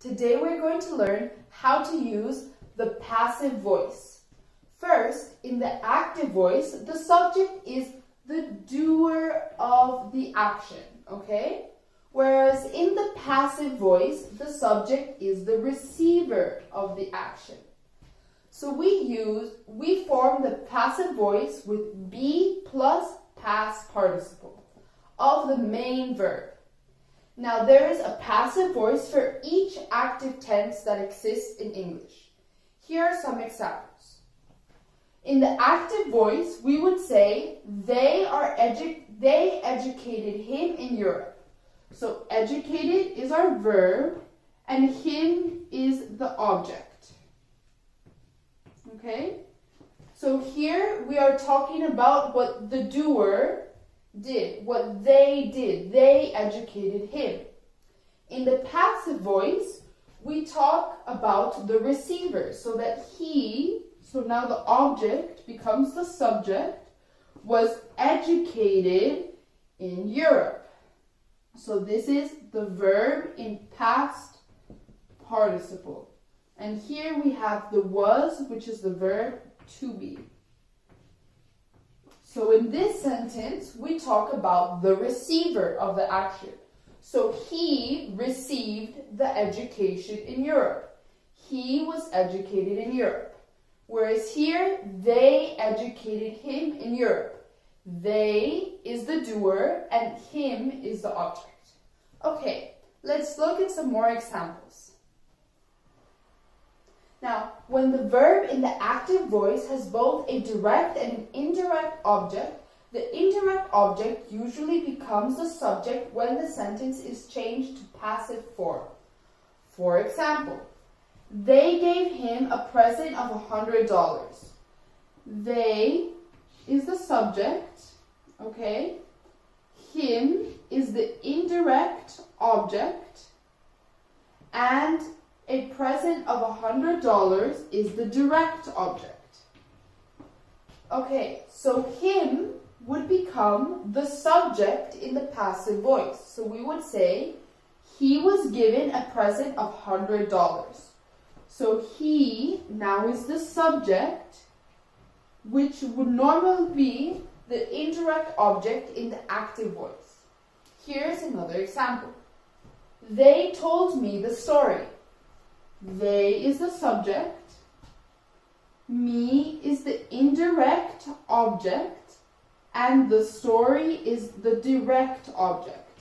Today we're going to learn how to use the passive voice. First, in the active voice, the subject is the doer of the action, okay? Whereas in the passive voice, the subject is the receiver of the action. So we form the passive voice with be plus past participle of the main verb. Now there is a passive voice for each active tense that exists in English. Here are some examples. In the active voice, we would say they educated him in Europe. So educated is our verb and him is the object. Okay? So here we are talking about what the doer did, what they did. They educated him. In the passive voice, we talk about the receiver, so now the object becomes the subject, was educated in Europe. So this is the verb in past participle. And here we have the was, which is the verb to be. So in this sentence, we talk about the receiver of the action. So he received the education in Europe. He was educated in Europe. Whereas here, they educated him in Europe. They is the doer and him is the object. Okay, let's look at some more examples. Now, when the verb in the active voice has both a direct and an indirect object, the indirect object usually becomes the subject when the sentence is changed to passive form. For example, they gave him a present of $100. They is the subject, okay? Him is the indirect object, and a present of $100 is the direct object. Okay, so him would become the subject in the passive voice. So we would say, he was given a present of $100. So he now is the subject, which would normally be the indirect object in the active voice. Here's another example. They told me the story. They is the subject. Me is the indirect object. And the story is the direct object.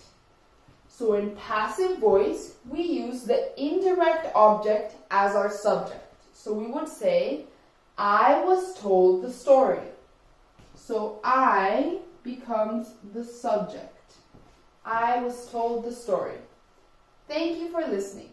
So in passive voice, we use the indirect object as our subject. So we would say, I was told the story. So I becomes the subject. I was told the story. Thank you for listening.